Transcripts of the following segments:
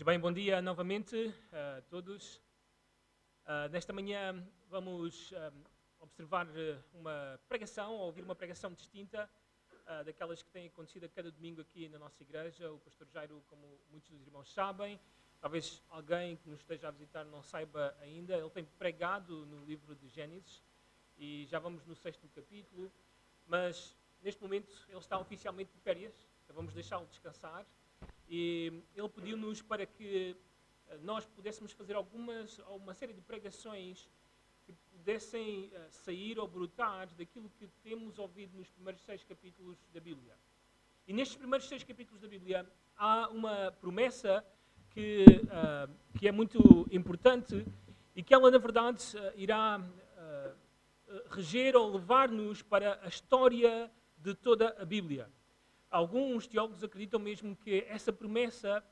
Muito bem, bom dia novamente a todos. Nesta manhã vamos observar uma pregação, ou ouvir uma pregação distinta daquelas que têm acontecido a cada domingo aqui na nossa igreja. O pastor Jairo, como muitos dos irmãos sabem, talvez alguém que nos esteja a visitar não saiba ainda, ele tem pregado no livro de Gênesis e já vamos no 6º capítulo, mas neste momento ele está oficialmente de férias, então vamos deixá-lo descansar. E ele pediu-nos para que nós pudéssemos fazer uma série de pregações que pudessem sair ou brotar daquilo que temos ouvido nos primeiros 6 capítulos da Bíblia. E nestes primeiros 6 capítulos da Bíblia há uma promessa que é muito importante e que ela, na verdade, irá reger ou levar-nos para a história de toda a Bíblia. Alguns teólogos acreditam mesmo que essa promessa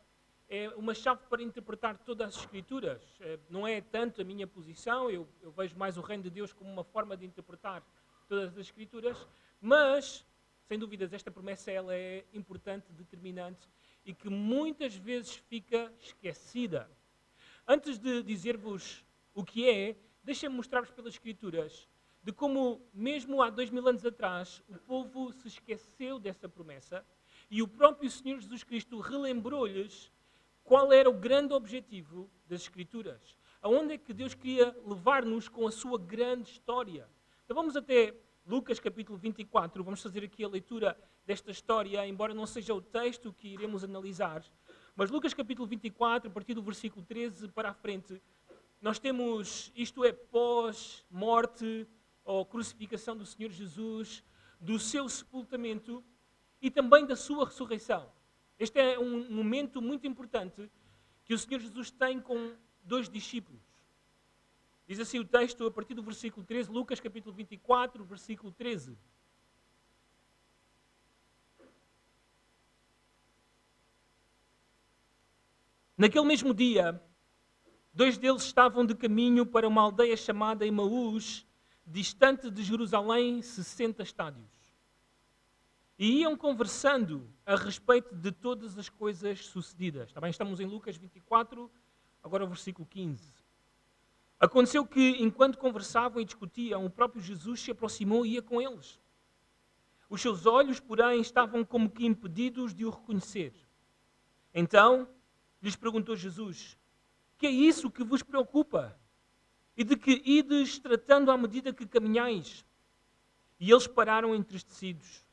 é uma chave para interpretar todas as Escrituras. Não é tanto a minha posição, eu vejo mais o reino de Deus como uma forma de interpretar todas as Escrituras, mas, sem dúvidas, esta promessa ela é importante, determinante e que muitas vezes fica esquecida. Antes de dizer-vos o que é, deixem-me mostrar-vos pelas Escrituras de como, mesmo há 2000 anos atrás, o povo se esqueceu dessa promessa e o próprio Senhor Jesus Cristo relembrou-lhes qual era o grande objetivo das Escrituras. Aonde é que Deus queria levar-nos com a sua grande história. Então vamos até Lucas capítulo 24, vamos fazer aqui a leitura desta história, embora não seja o texto que iremos analisar, mas Lucas capítulo 24, a partir do versículo 13 para a frente, nós temos, isto é, pós-morte ou crucificação do Senhor Jesus, do seu sepultamento e também da sua ressurreição. Este é um momento muito importante que o Senhor Jesus tem com 2 discípulos. Diz assim o texto, a partir do versículo 13, Lucas capítulo 24, versículo 13. Naquele mesmo dia, 2 deles estavam de caminho para uma aldeia chamada Emaús, distante de Jerusalém 60 estádios. E iam conversando a respeito de todas as coisas sucedidas. Também estamos em Lucas 24, agora o versículo 15. Aconteceu que, enquanto conversavam e discutiam, o próprio Jesus se aproximou e ia com eles. Os seus olhos, porém, estavam como que impedidos de o reconhecer. Então, lhes perguntou Jesus: que é isso que vos preocupa? E de que ides tratando à medida que caminhais? E eles pararam entristecidos.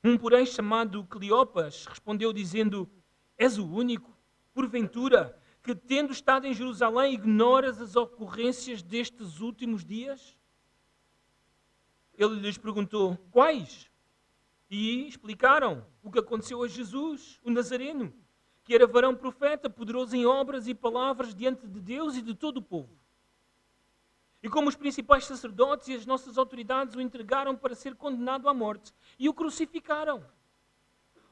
Um, porém, chamado Cleopas, respondeu dizendo: és o único, porventura, que tendo estado em Jerusalém ignoras as ocorrências destes últimos dias? Ele lhes perguntou: quais? E explicaram o que aconteceu a Jesus, o Nazareno, que era varão profeta, poderoso em obras e palavras diante de Deus e de todo o povo. E como os principais sacerdotes e as nossas autoridades o entregaram para ser condenado à morte e o crucificaram.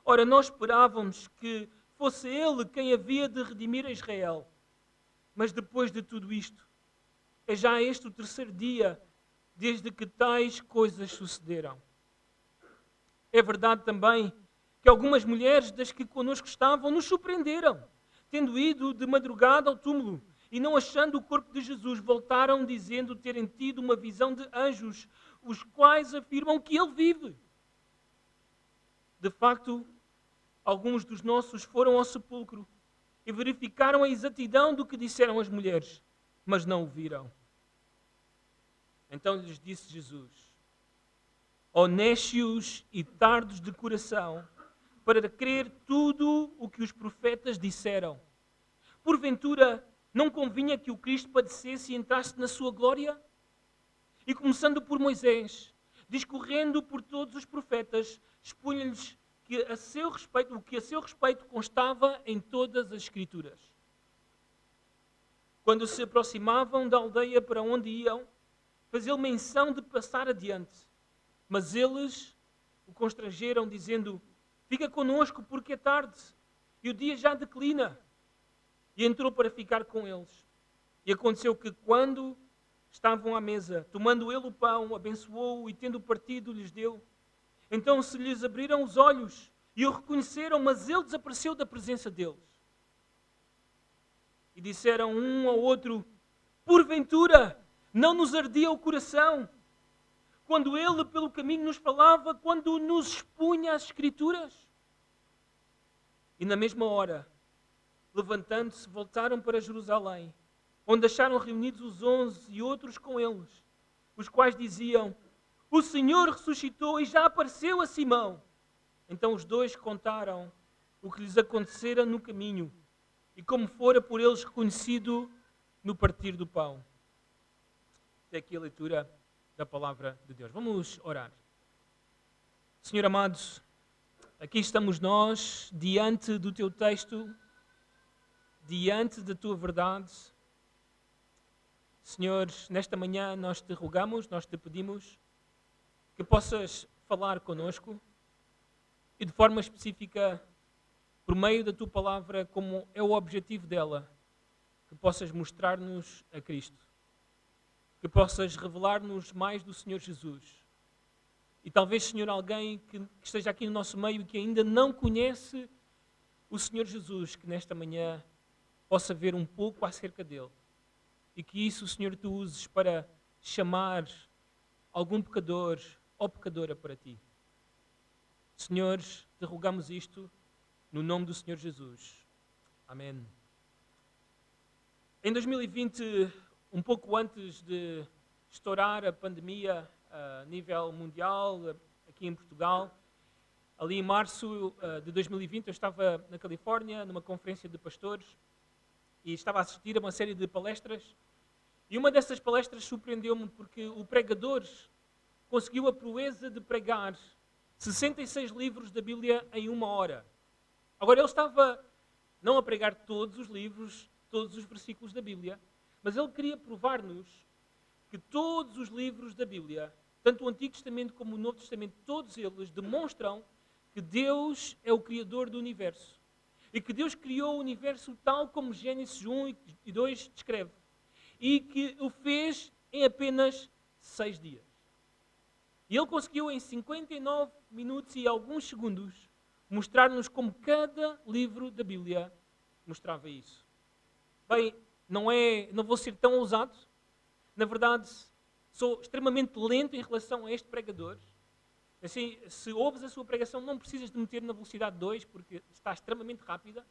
Ora, nós esperávamos que fosse ele quem havia de redimir a Israel. Mas depois de tudo isto, é já este o 3º dia desde que tais coisas sucederam. É verdade também que algumas mulheres das que connosco estavam nos surpreenderam, tendo ido de madrugada ao túmulo e não achando o corpo de Jesus, voltaram dizendo terem tido uma visão de anjos, os quais afirmam que ele vive. De facto, alguns dos nossos foram ao sepulcro e verificaram a exatidão do que disseram as mulheres, mas não o viram. Então lhes disse Jesus: ó nécios e tardos de coração, para crer tudo o que os profetas disseram. Porventura, não convinha que o Cristo padecesse e entrasse na sua glória? E começando por Moisés, discorrendo por todos os profetas, expunha-lhes o que a seu respeito constava em todas as Escrituras. Quando se aproximavam da aldeia para onde iam, fazia menção de passar adiante. Mas eles o constrangeram, dizendo: fica conosco, porque é tarde, e o dia já declina. E entrou para ficar com eles. E aconteceu que, quando estavam à mesa, tomando ele o pão, abençoou-o e, tendo partido, lhes deu. Então se lhes abriram os olhos e o reconheceram, mas ele desapareceu da presença deles. e disseram um ao outro: porventura, não nos ardia o coração quando ele pelo caminho nos falava, quando nos expunha as Escrituras? E na mesma hora, levantando-se, voltaram para Jerusalém, onde acharam reunidos os 11 e outros com eles, os quais diziam: o Senhor ressuscitou e já apareceu a Simão. Então os dois contaram o que lhes acontecera no caminho e como fora por eles reconhecido no partir do pão. Até aqui a leitura da palavra de Deus. Vamos orar. Senhor amado, aqui estamos nós, diante do teu texto, diante da tua verdade. Senhor, nesta manhã nós te rogamos, nós te pedimos que possas falar conosco e de forma específica, por meio da tua palavra, como é o objetivo dela, que possas mostrar-nos a Cristo, que possas revelar-nos mais do Senhor Jesus. E talvez, Senhor, alguém que esteja aqui no nosso meio e que ainda não conhece o Senhor Jesus, que nesta manhã possa ver um pouco acerca dele. E que isso, Senhor, tu uses para chamar algum pecador ou pecadora para ti. Senhor, te rogamos isto no nome do Senhor Jesus. Amém. Em 2020, um pouco antes de estourar a pandemia a nível mundial, aqui em Portugal, ali em março de 2020, eu estava na Califórnia, numa conferência de pastores, e estava a assistir a uma série de palestras, e uma dessas palestras surpreendeu-me porque o pregador conseguiu a proeza de pregar 66 livros da Bíblia em 1 hora. Agora, ele estava não a pregar todos os livros, todos os versículos da Bíblia, mas ele queria provar-nos que todos os livros da Bíblia, tanto o Antigo Testamento como o Novo Testamento, todos eles demonstram que Deus é o Criador do universo. E que Deus criou o universo tal como Gênesis 1 e 2 descreve. E que o fez em apenas 6 dias. E ele conseguiu em 59 minutos e alguns segundos mostrar-nos como cada livro da Bíblia mostrava isso. Bem, não vou ser tão ousado. Na verdade, sou extremamente lento em relação a este pregador. Assim, se ouves a sua pregação, não precisas de meter na velocidade 2, porque está extremamente rápida.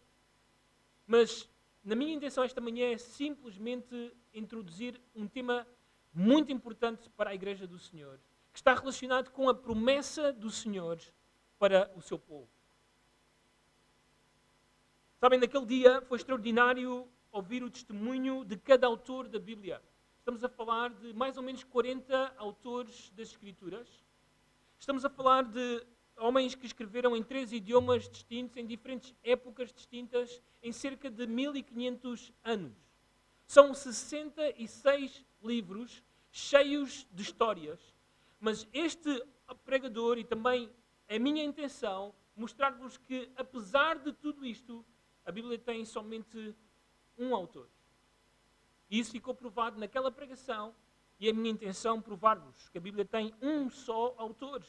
Mas, na minha intenção esta manhã é simplesmente introduzir um tema muito importante para a Igreja do Senhor, que está relacionado com a promessa do Senhor para o seu povo. Sabem, naquele dia foi extraordinário ouvir o testemunho de cada autor da Bíblia. Estamos a falar de mais ou menos 40 autores das Escrituras. Estamos a falar de homens que escreveram em 3 idiomas distintos, em diferentes épocas distintas, em cerca de 1500 anos. São 66 livros cheios de histórias. Mas este pregador, e também é minha intenção, mostrar-vos que, apesar de tudo isto, a Bíblia tem somente um autor. E isso ficou provado naquela pregação, e é minha intenção provar-vos que a Bíblia tem um só autor.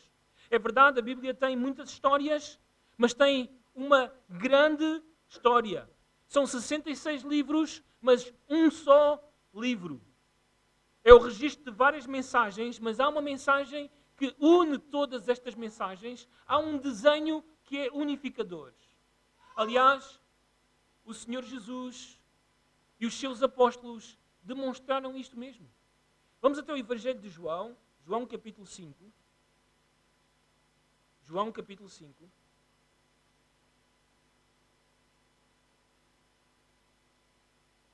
É verdade, a Bíblia tem muitas histórias, mas tem uma grande história. São 66 livros, mas um só livro. É o registro de várias mensagens, mas há uma mensagem que une todas estas mensagens. Há um desenho que é unificador. Aliás, o Senhor Jesus e os seus apóstolos demonstraram isto mesmo. Vamos até o Evangelho de João, João capítulo 5. João capítulo 5.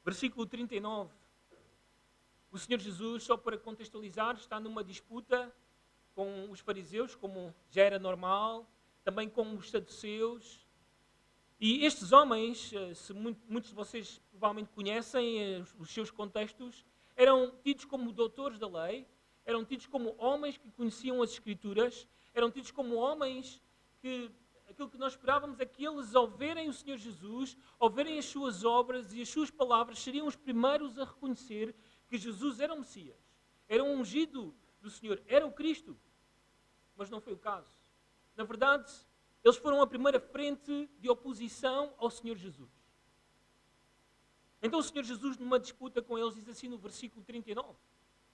Versículo 39. O Senhor Jesus, só para contextualizar, está numa disputa com os fariseus, como já era normal, também com os saduceus. E estes homens, se muitos de vocês provavelmente conhecem os seus contextos, eram tidos como doutores da lei, eram tidos como homens que conheciam as Escrituras, eram tidos como homens que aquilo que nós esperávamos é que eles, ao verem o Senhor Jesus, ao verem as suas obras e as suas palavras, seriam os primeiros a reconhecer que Jesus era o Messias, era o ungido do Senhor, era o Cristo. Mas não foi o caso. Na verdade, eles foram a primeira frente de oposição ao Senhor Jesus. Então o Senhor Jesus, numa disputa com eles, diz assim no versículo 39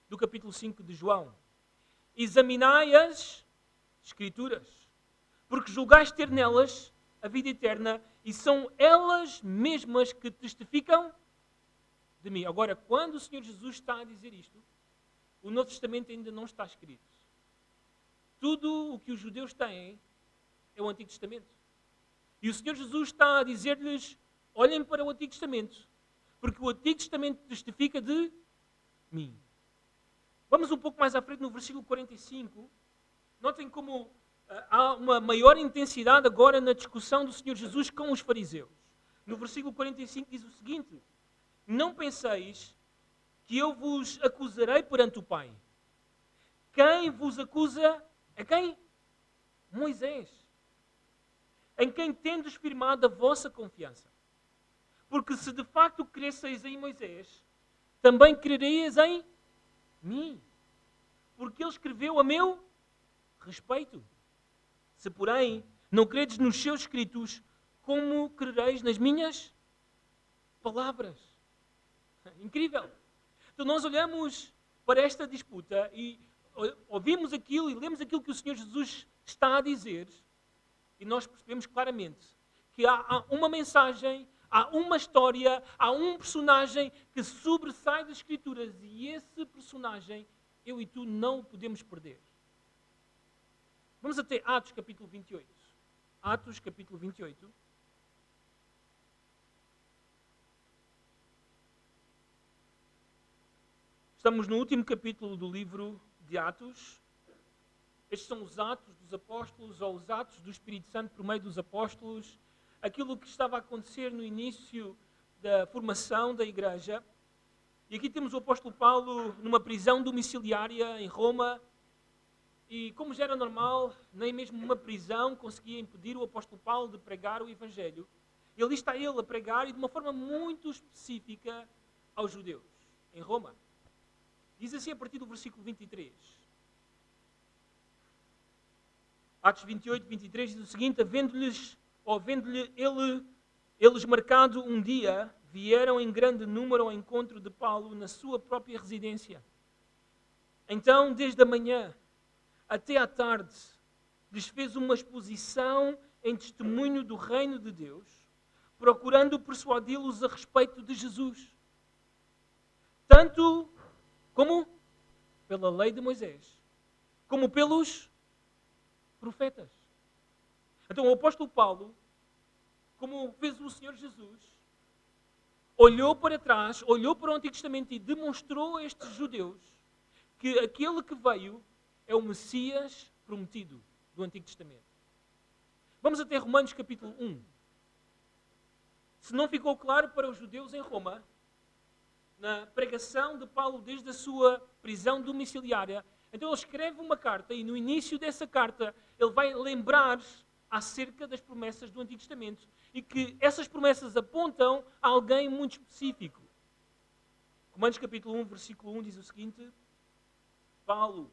do capítulo 5 de João: examinai as Escrituras, porque julgais ter nelas a vida eterna, e são elas mesmas que testificam de mim. Agora, quando o Senhor Jesus está a dizer isto, o Novo Testamento ainda não está escrito. Tudo o que os judeus têm é o Antigo Testamento. E o Senhor Jesus está a dizer-lhes: olhem para o Antigo Testamento, porque o Antigo Testamento testifica de mim. Vamos um pouco mais à frente no versículo 45. Notem como há uma maior intensidade agora na discussão do Senhor Jesus com os fariseus. No versículo 45 diz o seguinte: não penseis que eu vos acusarei perante o Pai. Quem vos acusa é quem? Moisés, em quem tendes firmado a vossa confiança. Porque se de facto cresceis em Moisés, também crereis em mim, porque ele escreveu a meu respeito. Se, porém, não credes nos seus escritos, como crereis nas minhas palavras? Incrível! Então nós olhamos para esta disputa e ouvimos aquilo e lemos aquilo que o Senhor Jesus está a dizer, e nós percebemos claramente que há uma mensagem, há uma história, há um personagem que sobressai das Escrituras, e esse personagem, eu e tu não o podemos perder. Vamos até Atos capítulo 28. Atos capítulo 28. Estamos no último capítulo do livro de Atos. Estes são os atos dos apóstolos, ou os atos do Espírito Santo por meio dos apóstolos. Aquilo que estava a acontecer no início da formação da igreja. E aqui temos o apóstolo Paulo numa prisão domiciliária em Roma. E como já era normal, nem mesmo uma prisão conseguia impedir o apóstolo Paulo de pregar o Evangelho. E ali está ele a pregar, e de uma forma muito específica, aos judeus, em Roma. Diz assim a partir do versículo 23. Atos 28, 23 diz o seguinte: havendo-lhe eles marcado um dia, vieram em grande número ao encontro de Paulo na sua própria residência. Então, desde a manhã até à tarde, lhes fez uma exposição em testemunho do reino de Deus, procurando persuadi-los a respeito de Jesus. Tanto como pela lei de Moisés, como pelos profetas. Então o apóstolo Paulo, como fez o Senhor Jesus, olhou para trás, olhou para o Antigo Testamento e demonstrou a estes judeus que aquele que veio é o Messias prometido do Antigo Testamento. Vamos até Romanos capítulo 1. Se não ficou claro para os judeus em Roma, na pregação de Paulo desde a sua prisão domiciliária, então ele escreve uma carta e no início dessa carta ele vai lembrar acerca das promessas do Antigo Testamento e que essas promessas apontam a alguém muito específico. Romanos capítulo 1, versículo 1 diz o seguinte: Paulo,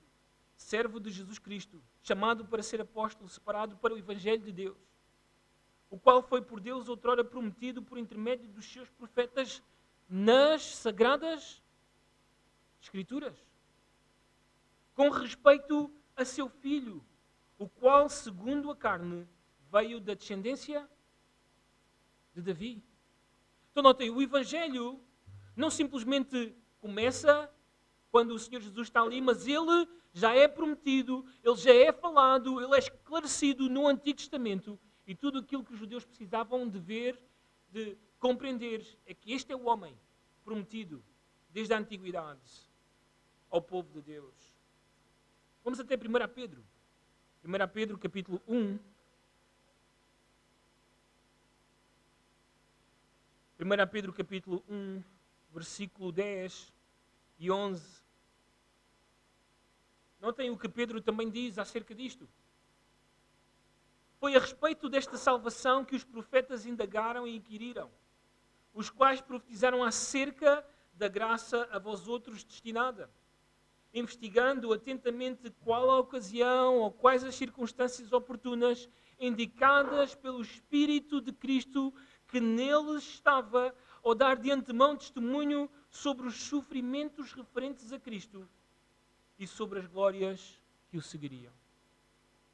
servo de Jesus Cristo, chamado para ser apóstolo, separado para o Evangelho de Deus, o qual foi por Deus outrora prometido por intermédio dos seus profetas nas Sagradas Escrituras, com respeito a seu filho, o qual, segundo a carne, veio da descendência de Davi. Então notem, o Evangelho não simplesmente começa quando o Senhor Jesus está ali, mas ele já é prometido, ele já é falado, ele é esclarecido no Antigo Testamento, e tudo aquilo que os judeus precisavam de ver, de compreender, é que este é o homem prometido desde a antiguidade ao povo de Deus. Vamos até 1 Pedro. 1 Pedro capítulo 1. 1 Pedro capítulo 1, versículo 10 e 11. Notem o que Pedro também diz acerca disto. Foi a respeito desta salvação que os profetas indagaram e inquiriram, os quais profetizaram acerca da graça a vós outros destinada, investigando atentamente qual a ocasião ou quais as circunstâncias oportunas indicadas pelo Espírito de Cristo que neles estava ou dar de antemão testemunho sobre os sofrimentos referentes a Cristo e sobre as glórias que o seguiriam.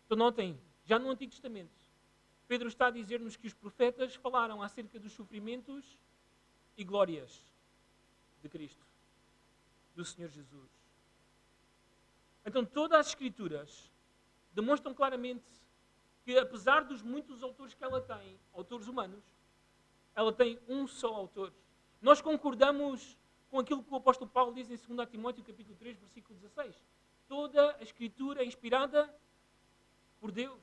Então notem, já no Antigo Testamento, Pedro está a dizer-nos que os profetas falaram acerca dos sofrimentos e glórias de Cristo, do Senhor Jesus. Então todas as Escrituras demonstram claramente que, apesar dos muitos autores que ela tem, autores humanos, ela tem um só autor. Nós concordamos com aquilo que o apóstolo Paulo diz em 2 Timóteo capítulo 3, versículo 16. Toda a Escritura é inspirada por Deus.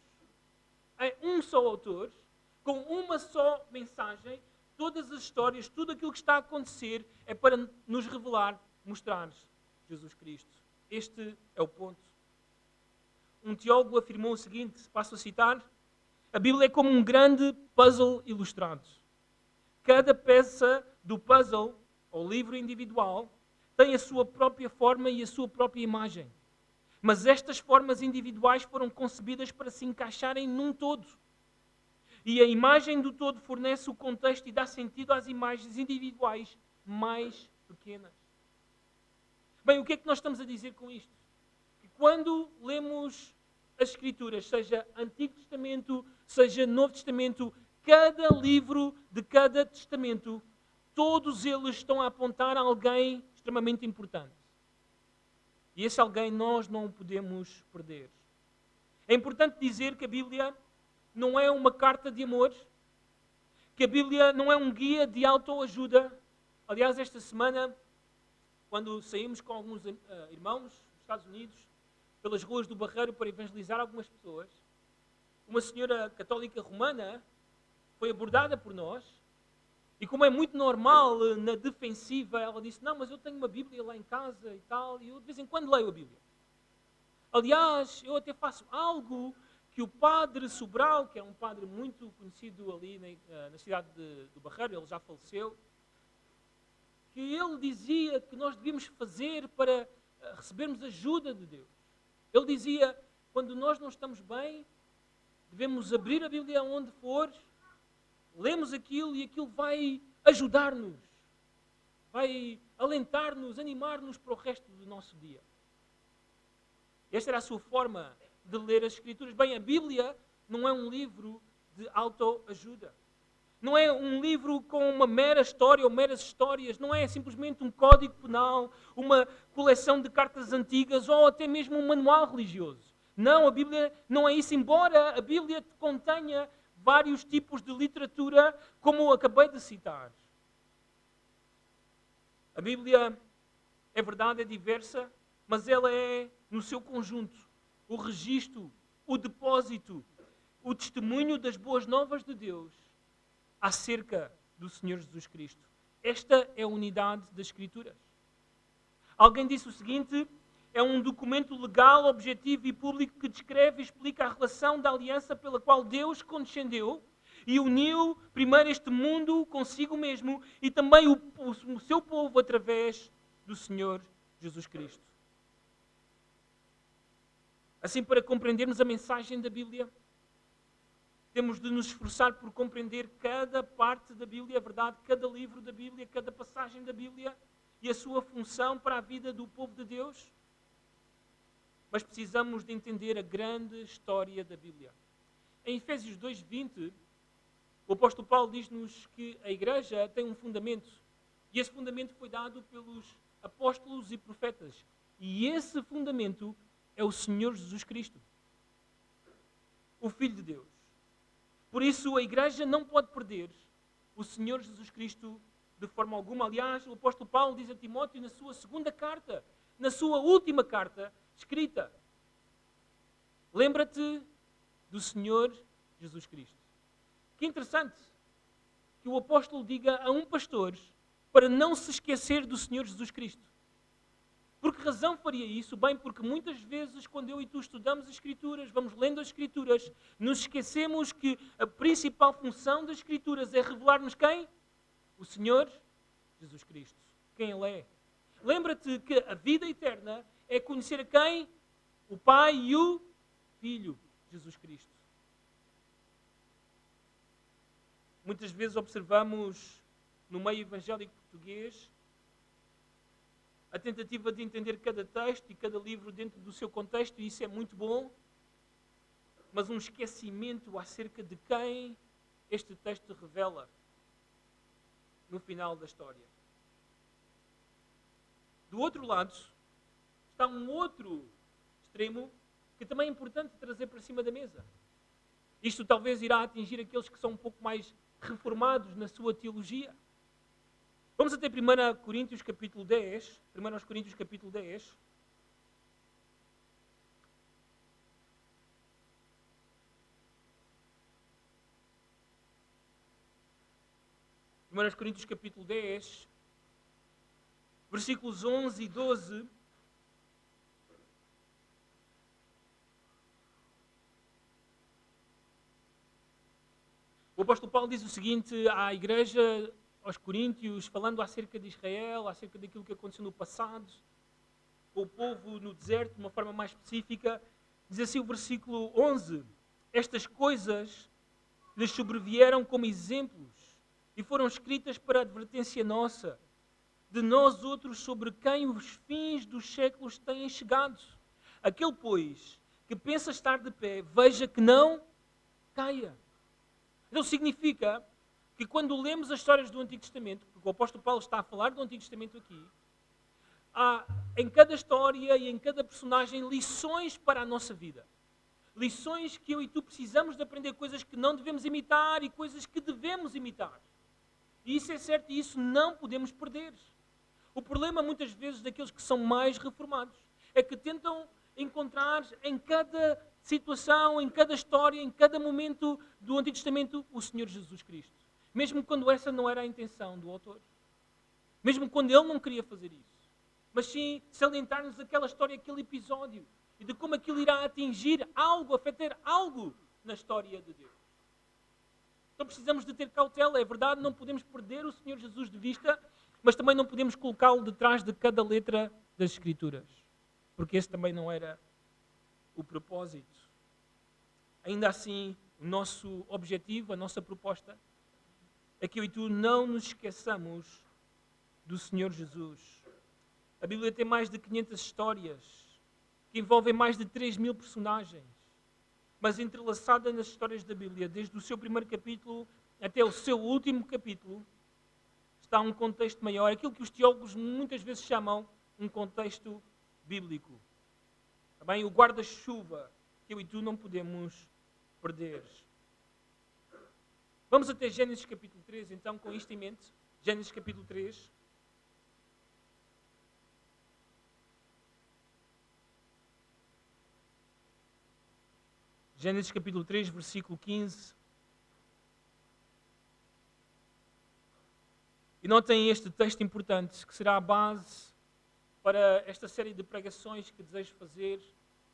É um só autor, com uma só mensagem. Todas as histórias, tudo aquilo que está a acontecer é para nos revelar, mostrar Jesus Cristo. Este é o ponto. Um teólogo afirmou o seguinte, passo a citar: a Bíblia é como um grande puzzle ilustrado. Cada peça do puzzle, ou livro individual, tem a sua própria forma e a sua própria imagem. Mas estas formas individuais foram concebidas para se encaixarem num todo. E a imagem do todo fornece o contexto e dá sentido às imagens individuais mais pequenas. Bem, o que é que nós estamos a dizer com isto? Que quando lemos as Escrituras, seja Antigo Testamento, seja Novo Testamento, cada livro de cada testamento, todos eles estão a apontar a alguém extremamente importante. E esse alguém nós não podemos perder. É importante dizer que a Bíblia não é uma carta de amor, que a Bíblia não é um guia de autoajuda. Aliás, esta semana, quando saímos com alguns irmãos dos Estados Unidos, pelas ruas do Barreiro para evangelizar algumas pessoas, uma senhora católica romana foi abordada por nós e, como é muito normal, na defensiva, ela disse: não, mas eu tenho uma Bíblia lá em casa e tal, e eu de vez em quando leio a Bíblia. Aliás, eu até faço algo que o padre Sobral, que é um padre muito conhecido ali na cidade do Barreiro, ele já faleceu, que ele dizia que nós devíamos fazer para recebermos ajuda de Deus. Ele dizia, quando nós não estamos bem, devemos abrir a Bíblia onde for, lemos aquilo e aquilo vai ajudar-nos, vai alentar-nos, animar-nos para o resto do nosso dia. Esta era a sua forma de ler as Escrituras. Bem, a Bíblia não é um livro de autoajuda. Não é um livro com uma mera história ou meras histórias. Não é simplesmente um código penal, uma coleção de cartas antigas ou até mesmo um manual religioso. Não, a Bíblia não é isso. Embora a Bíblia contenha vários tipos de literatura, como eu acabei de citar. A Bíblia, é verdade, é diversa, mas ela é, no seu conjunto, o registro, o depósito, o testemunho das boas novas de Deus acerca do Senhor Jesus Cristo. Esta é a unidade das Escrituras. Alguém disse o seguinte: é um documento legal, objetivo e público que descreve e explica a relação da aliança pela qual Deus condescendeu e uniu primeiro este mundo consigo mesmo e também o seu povo através do Senhor Jesus Cristo. Assim, para compreendermos a mensagem da Bíblia, temos de nos esforçar por compreender cada parte da Bíblia, a verdade, cada livro da Bíblia, cada passagem da Bíblia e a sua função para a vida do povo de Deus. Mas precisamos de entender a grande história da Bíblia. Em Efésios 2:20, o apóstolo Paulo diz-nos que a igreja tem um fundamento. E esse fundamento foi dado pelos apóstolos e profetas. E esse fundamento é o Senhor Jesus Cristo, o Filho de Deus. Por isso, a igreja não pode perder o Senhor Jesus Cristo de forma alguma. Aliás, o apóstolo Paulo diz a Timóteo na sua segunda carta, na sua última carta escrita: lembra-te do Senhor Jesus Cristo. Que interessante que o apóstolo diga a um pastor para não se esquecer do Senhor Jesus Cristo. Por que razão faria isso? Bem, porque muitas vezes, quando eu e tu estudamos as Escrituras, vamos lendo as Escrituras, nos esquecemos que a principal função das Escrituras é revelar-nos quem? O Senhor Jesus Cristo. Quem Ele é. Lembra-te que a vida eterna é conhecer a quem? O Pai e o Filho, Jesus Cristo. Muitas vezes observamos no meio evangélico português, a tentativa de entender cada texto e cada livro dentro do seu contexto, e isso é muito bom, mas um esquecimento acerca de quem este texto revela no final da história. Do outro lado, está um outro extremo que também é importante trazer para cima da mesa. Isto talvez irá atingir aqueles que são um pouco mais reformados na sua teologia. Vamos até 1 Coríntios capítulo 10. 1 Coríntios capítulo 10. Coríntios capítulo 10, versículos 11 e 12. O apóstolo Paulo diz o seguinte à igreja, aos coríntios, falando acerca de Israel, acerca daquilo que aconteceu no passado, com o povo no deserto, de uma forma mais específica. Diz assim o versículo 11: estas coisas lhes sobrevieram como exemplos e foram escritas para advertência nossa, de nós outros sobre quem os fins dos séculos têm chegado. Aquele, pois, que pensa estar de pé, veja que não caia. Então significa que quando lemos as histórias do Antigo Testamento, porque o apóstolo Paulo está a falar do Antigo Testamento aqui, há em cada história e em cada personagem lições para a nossa vida. Lições que eu e tu precisamos de aprender, coisas que não devemos imitar e coisas que devemos imitar. E isso é certo e isso não podemos perder. O problema muitas vezes daqueles que são mais reformados é que tentam encontrar em cada situação, em cada história, em cada momento do Antigo Testamento o Senhor Jesus Cristo. Mesmo quando essa não era a intenção do autor. Mesmo quando ele não queria fazer isso. Mas sim salientar-nos aquela história, aquele episódio e de como aquilo irá atingir algo, afetar algo na história de Deus. Então precisamos de ter cautela, é verdade, não podemos perder o Senhor Jesus de vista, mas também não podemos colocá-lo detrás de cada letra das Escrituras, porque esse também não era o propósito. Ainda assim, o nosso objetivo, a nossa proposta, é que eu e tu não nos esqueçamos do Senhor Jesus. A Bíblia tem mais de 500 histórias, que envolvem mais de 3.000 personagens, mas entrelaçada nas histórias da Bíblia, desde o seu primeiro capítulo até o seu último capítulo, está um contexto maior, aquilo que os teólogos muitas vezes chamam um contexto bíblico. Também o guarda-chuva, que eu e tu não podemos perder. Vamos até Gênesis capítulo 3, então, com isto em mente. Gênesis capítulo 3. Gênesis capítulo 3, versículo 15. E notem este texto importante, que será a base para esta série de pregações que desejo fazer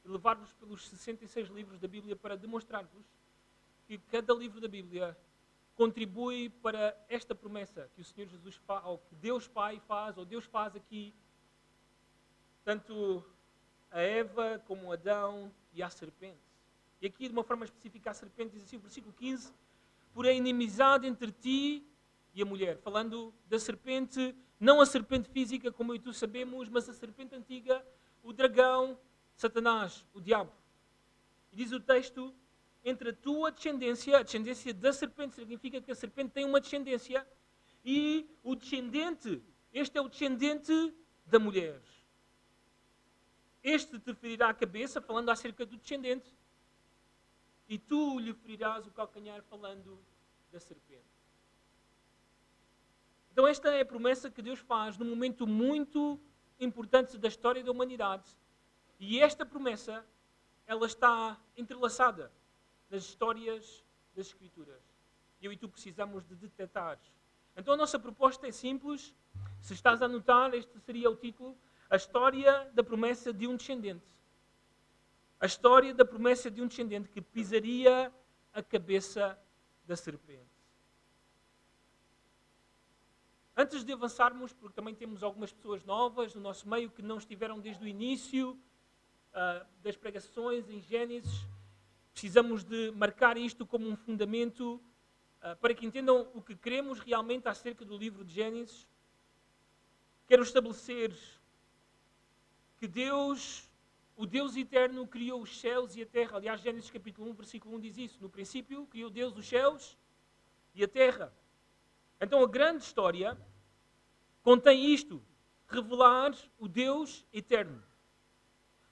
e levar-vos pelos 66 livros da Bíblia para demonstrar-vos que cada livro da Bíblia contribui para esta promessa que o Senhor Jesus faz, ou que Deus Pai faz, ou Deus faz aqui, tanto a Eva como a Adão e à serpente. E aqui, de uma forma específica, a serpente diz assim, o versículo 15, porém inimizade entre ti e a mulher, falando da serpente, não a serpente física, como eu e tu sabemos, mas a serpente antiga, o dragão, Satanás, o diabo. E diz o texto, entre a tua descendência, a descendência da serpente, significa que a serpente tem uma descendência, e o descendente, este é o descendente da mulher. Este te ferirá a cabeça, falando acerca do descendente, e tu lhe ferirás o calcanhar, falando da serpente. Então esta é a promessa que Deus faz num momento muito importante da história da humanidade. E esta promessa, ela está entrelaçada nas histórias das Escrituras. Eu e tu precisamos de detectar. Então a nossa proposta é simples. Se estás a anotar, este seria o título. A história da promessa de um descendente. A história da promessa de um descendente que pisaria a cabeça da serpente. Antes de avançarmos, porque também temos algumas pessoas novas no nosso meio que não estiveram desde o início das pregações em Gênesis, precisamos de marcar isto como um fundamento para que entendam o que queremos realmente acerca do livro de Gênesis, quero estabelecer que Deus, o Deus eterno, criou os céus e a terra. Aliás, Gênesis capítulo 1, versículo 1 diz isso. No princípio, criou Deus os céus e a terra. Então, a grande história contém isto, revelar o Deus eterno.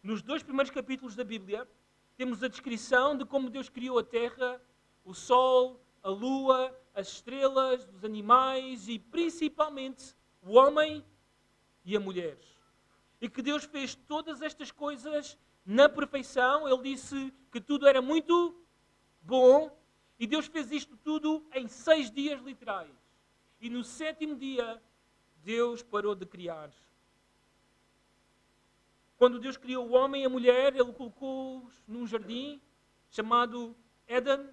Nos 2 primeiros capítulos da Bíblia, temos a descrição de como Deus criou a terra, o sol, a lua, as estrelas, os animais e principalmente o homem e a mulher. E que Deus fez todas estas coisas na perfeição. Ele disse que tudo era muito bom. E Deus fez isto tudo em 6 dias literais. E no 7º dia, Deus parou de criar. Quando Deus criou o homem e a mulher, Ele colocou-os num jardim chamado Éden.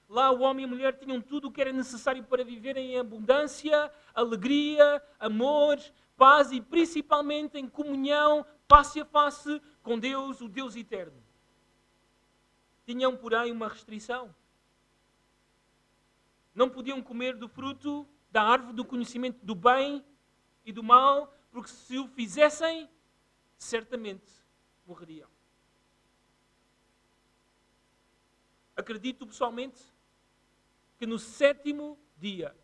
Lá o homem e a mulher tinham tudo o que era necessário para viverem em abundância, alegria, amor, paz e principalmente em comunhão, face a face com Deus, o Deus eterno. Tinham, porém, uma restrição. Não podiam comer do fruto da árvore do conhecimento do bem e do mal, porque se o fizessem, certamente morreriam. Acredito pessoalmente que no 7º dia,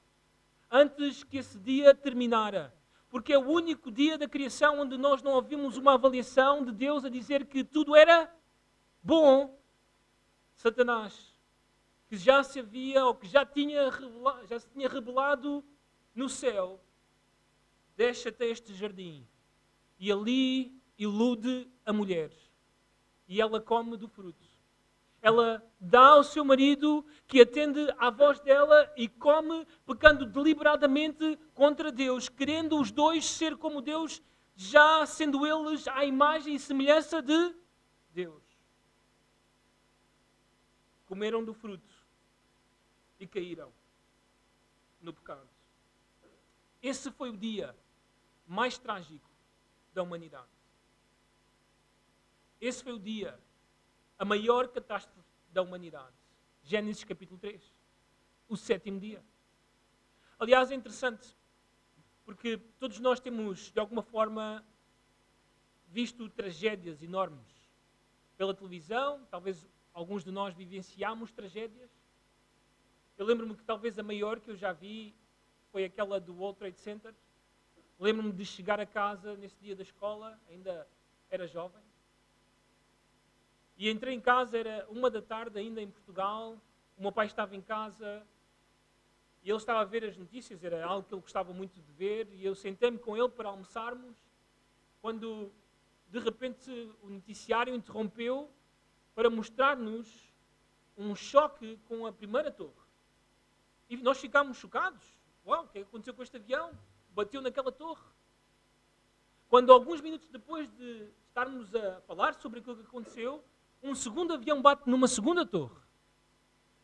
antes que esse dia terminara, porque é o único dia da criação onde nós não ouvimos uma avaliação de Deus a dizer que tudo era bom, Satanás, que já se havia ou que já se tinha revelado no céu, desce até este jardim e ali ilude a mulher e ela come do fruto. Ela dá ao seu marido, que atende à voz dela e come, pecando deliberadamente contra Deus, querendo os dois ser como Deus, já sendo eles à imagem e semelhança de Deus. Comeram do fruto e caíram no pecado. Esse foi o dia mais trágico da humanidade. Esse foi o dia, a maior catástrofe da humanidade. Gênesis capítulo 3. O 7º dia. Aliás, é interessante, porque todos nós temos, de alguma forma, visto tragédias enormes pela televisão. Talvez alguns de nós vivenciámos tragédias. Eu lembro-me que talvez a maior que eu já vi foi aquela do World Trade Center. Lembro-me de chegar a casa nesse dia da escola, ainda era jovem. E entrei em casa, era 1 da tarde ainda em Portugal, o meu pai estava em casa e ele estava a ver as notícias, era algo que ele gostava muito de ver, e eu sentei-me com ele para almoçarmos, quando de repente o noticiário interrompeu para mostrar-nos um choque com a primeira torre. E nós ficámos chocados. Uau, o que aconteceu com este avião? Bateu naquela torre. Quando alguns minutos depois de estarmos a falar sobre aquilo que aconteceu, um segundo avião bate numa segunda torre.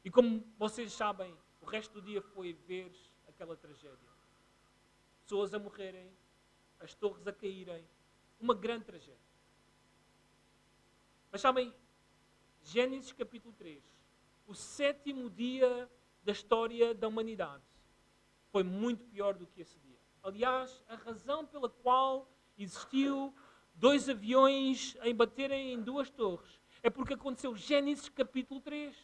E como vocês sabem, o resto do dia foi ver aquela tragédia. Pessoas a morrerem, as torres a caírem. Uma grande tragédia. Mas sabem, Gênesis capítulo 3, o 7º dia da história da humanidade, foi muito pior do que esse dia. Aliás, a razão pela qual existiu 2 aviões a baterem em 2 torres é porque aconteceu Gênesis capítulo 3.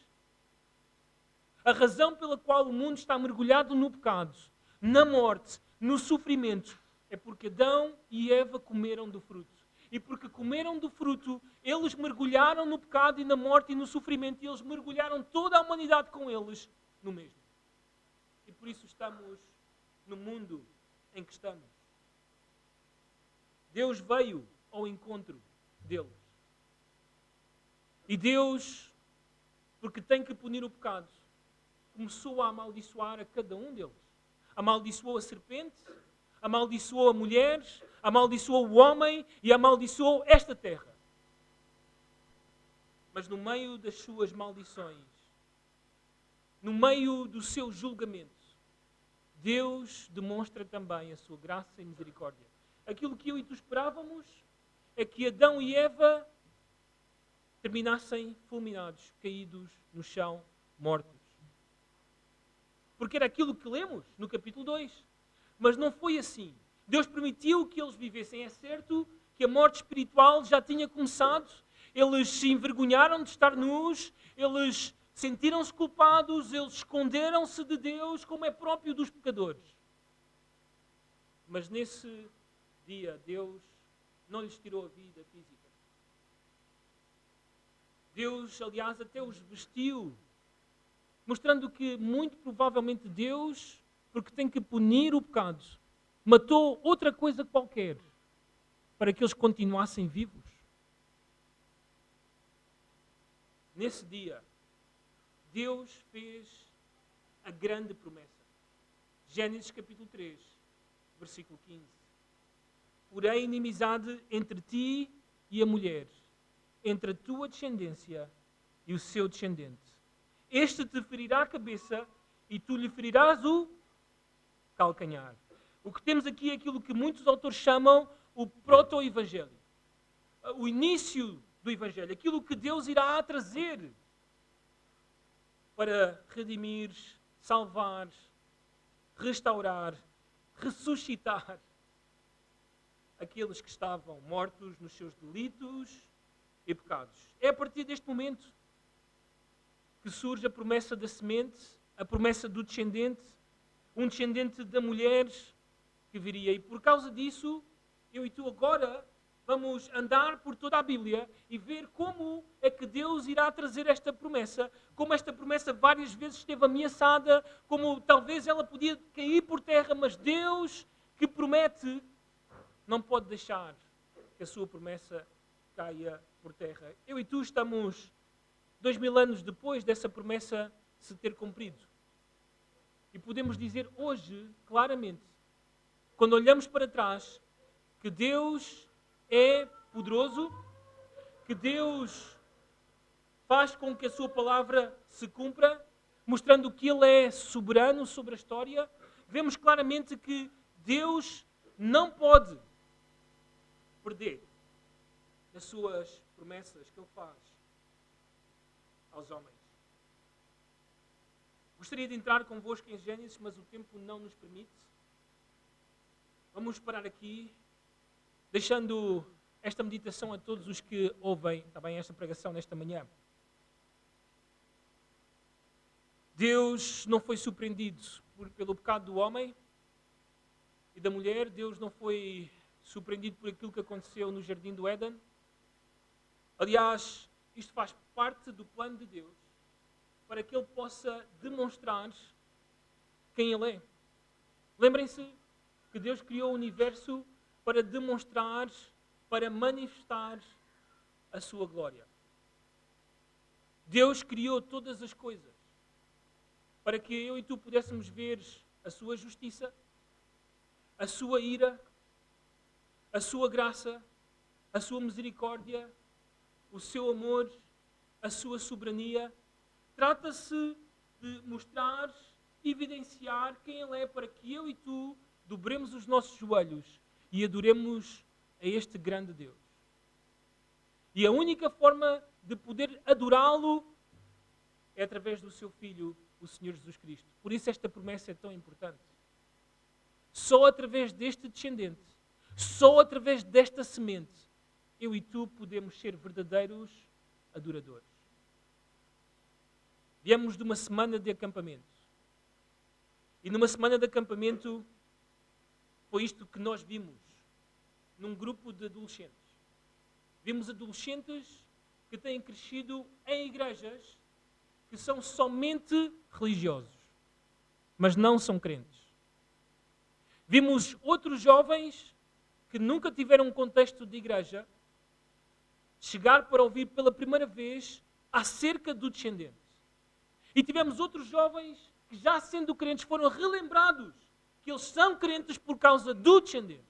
A razão pela qual o mundo está mergulhado no pecado, na morte, no sofrimento, é porque Adão e Eva comeram do fruto. E porque comeram do fruto, eles mergulharam no pecado e na morte e no sofrimento, e eles mergulharam toda a humanidade com eles no mesmo. E por isso estamos no mundo em que estamos. Deus veio ao encontro deles. E Deus, porque tem que punir o pecado, começou a amaldiçoar a cada um deles. Amaldiçoou a serpente, amaldiçoou a mulher, amaldiçoou o homem e amaldiçoou esta terra. Mas no meio das suas maldições, no meio do seu julgamento, Deus demonstra também a sua graça e misericórdia. Aquilo que eu e tu esperávamos é que Adão e Eva terminassem fulminados, caídos no chão, mortos. porque era aquilo que lemos no capítulo 2. Mas não foi assim. Deus permitiu que eles vivessem. É certo que a morte espiritual já tinha começado. Eles se envergonharam de estar nus, eles sentiram-se culpados, eles esconderam-se de Deus, como é próprio dos pecadores. Mas nesse dia, Deus não lhes tirou a vida física. Deus, aliás, até os vestiu, mostrando que muito provavelmente Deus, porque tem que punir o pecado, matou outra coisa qualquer para que eles continuassem vivos. Nesse dia, Deus fez a grande promessa. Gênesis capítulo 3, versículo 15. Porém, inimizade entre ti e a mulher, entre a tua descendência e o seu descendente. Este te ferirá a cabeça e tu lhe ferirás o calcanhar. O que temos aqui é aquilo que muitos autores chamam o proto-evangelho. O início do evangelho. Aquilo que Deus irá trazer para redimir, salvar, restaurar, ressuscitar aqueles que estavam mortos nos seus delitos e pecados. É a partir deste momento que surge a promessa da semente, a promessa do descendente, um descendente da mulher que viria. E por causa disso, eu e tu agora vamos andar por toda a Bíblia e ver como é que Deus irá trazer esta promessa, como esta promessa várias vezes esteve ameaçada, como talvez ela podia cair por terra, mas Deus que promete não pode deixar que a sua promessa caia por terra. Eu e tu estamos 2000 anos depois dessa promessa se ter cumprido. E podemos dizer hoje, claramente, quando olhamos para trás, que Deus é poderoso, que Deus faz com que a sua palavra se cumpra, mostrando que Ele é soberano sobre a história. Vemos claramente que Deus não pode perder as suas promessas que Ele faz aos homens. Gostaria de entrar convosco em Gênesis, mas o tempo não nos permite. Vamos parar aqui, deixando esta meditação a todos os que ouvem também esta pregação nesta manhã. Deus não foi surpreendido pelo pecado do homem e da mulher. Deus não foi surpreendido por aquilo que aconteceu no Jardim do Éden. Aliás, isto faz parte do plano de Deus para que Ele possa demonstrar quem Ele é. Lembrem-se que Deus criou o universo para demonstrar, para manifestar a sua glória. Deus criou todas as coisas para que eu e tu pudéssemos ver a sua justiça, a sua ira, a sua graça, a sua misericórdia, o seu amor, a sua soberania. Trata-se de mostrar, evidenciar quem Ele é para que eu e tu dobremos os nossos joelhos e adoremos a este grande Deus. E a única forma de poder adorá-lo é através do seu Filho, o Senhor Jesus Cristo. Por isso esta promessa é tão importante. Só através deste descendente, só através desta semente, eu e tu podemos ser verdadeiros adoradores. Viemos de uma semana de acampamento. E numa semana de acampamento foi isto que nós vimos num grupo de adolescentes. Vimos adolescentes que têm crescido em igrejas que são somente religiosos, mas não são crentes. Vimos outros jovens que nunca tiveram um contexto de igreja chegar para ouvir pela primeira vez acerca do descendente. E tivemos outros jovens que, já sendo crentes, foram relembrados que eles são crentes por causa do descendente.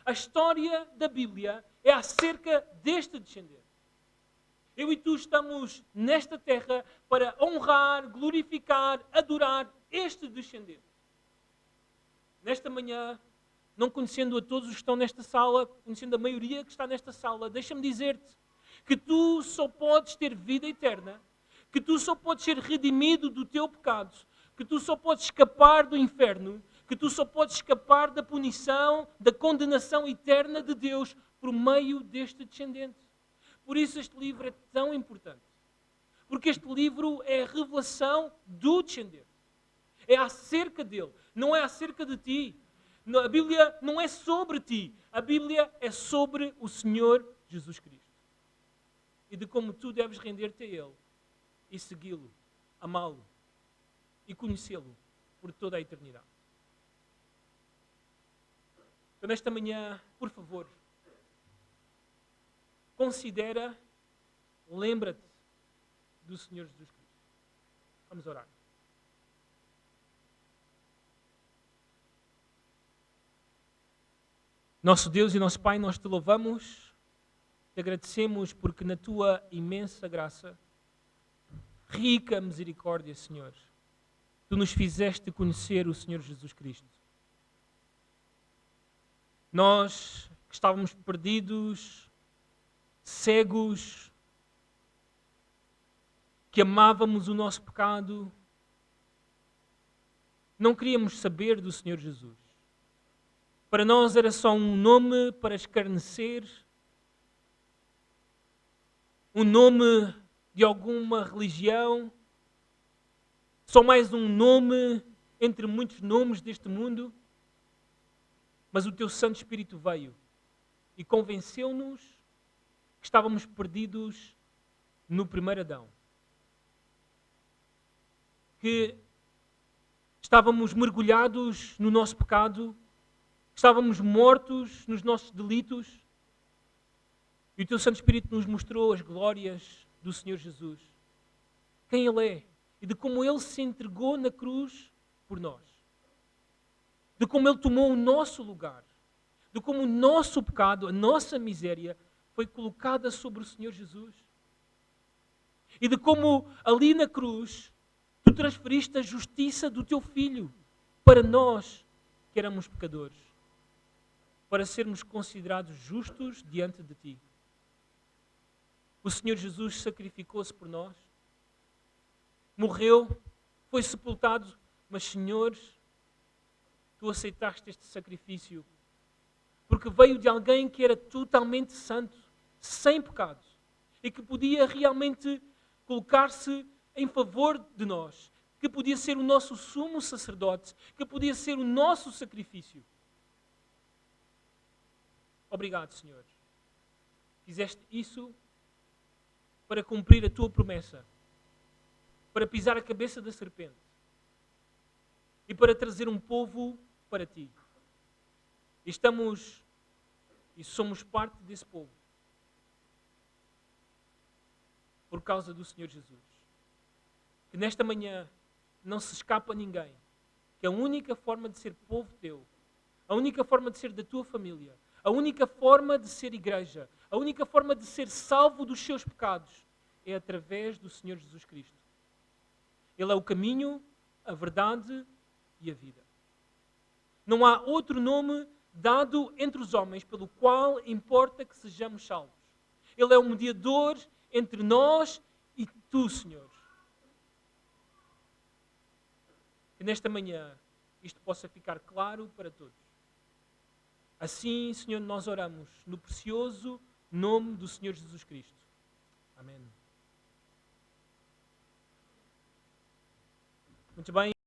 A história da Bíblia é acerca deste descendente. Eu e tu estamos nesta terra para honrar, glorificar, adorar este descendente. Nesta manhã, não conhecendo a todos os que estão nesta sala, conhecendo a maioria que está nesta sala, deixa-me dizer-te que tu só podes ter vida eterna, que tu só podes ser redimido do teu pecado que tu só podes escapar do inferno, que tu só podes escapar da punição, da condenação eterna de Deus por meio deste descendente. Por isso este livro é tão importante. Porque este livro é a revelação do descendente. É acerca dele, não é acerca de ti. A Bíblia não é sobre ti. A Bíblia é sobre o Senhor Jesus Cristo. E de como tu deves render-te a Ele e segui-lo, amá-lo e conhecê-lo por toda a eternidade. Então, nesta manhã, por favor, considera, lembra-te do Senhor Jesus Cristo. Vamos orar. Nosso Deus e nosso Pai, nós te louvamos, te agradecemos porque na tua imensa graça, rica misericórdia, Senhor, tu nos fizeste conhecer o Senhor Jesus Cristo. Nós que estávamos perdidos, cegos, que amávamos o nosso pecado, não queríamos saber do Senhor Jesus. Para nós era só um nome para escarnecer, um nome de alguma religião, só mais um nome entre muitos nomes deste mundo. Mas o teu Santo Espírito veio e convenceu-nos que estávamos perdidos no primeiro Adão. Que estávamos mergulhados no nosso pecado, que estávamos mortos nos nossos delitos. E o teu Santo Espírito nos mostrou as glórias do Senhor Jesus. Quem Ele é e de como Ele se entregou na cruz por nós. De como Ele tomou o nosso lugar. De como o nosso pecado, a nossa miséria, foi colocada sobre o Senhor Jesus. E de como ali na cruz tu transferiste a justiça do teu Filho para nós que éramos pecadores. Para sermos considerados justos diante de ti. O Senhor Jesus sacrificou-se por nós. Morreu, foi sepultado, mas Senhor, tu aceitaste este sacrifício porque veio de alguém que era totalmente santo, sem pecado, e que podia realmente colocar-se em favor de nós, que podia ser o nosso sumo sacerdote, que podia ser o nosso sacrifício. Obrigado, Senhor. Fizeste isso para cumprir a tua promessa, para pisar a cabeça da serpente e para trazer um povo para ti. Estamos e somos parte desse povo por causa do Senhor Jesus. Que nesta manhã não se escapa a ninguém que a única forma de ser povo teu, a única forma de ser da tua família, a única forma de ser igreja, a única forma de ser salvo dos seus pecados é através do Senhor Jesus Cristo. Ele é o caminho, a verdade e a vida. Não há outro nome dado entre os homens pelo qual importa que sejamos salvos. Ele é o mediador entre nós e tu, Senhor. Que nesta manhã isto possa ficar claro para todos. Assim, Senhor, nós oramos no precioso nome do Senhor Jesus Cristo. Amém. Muito bem.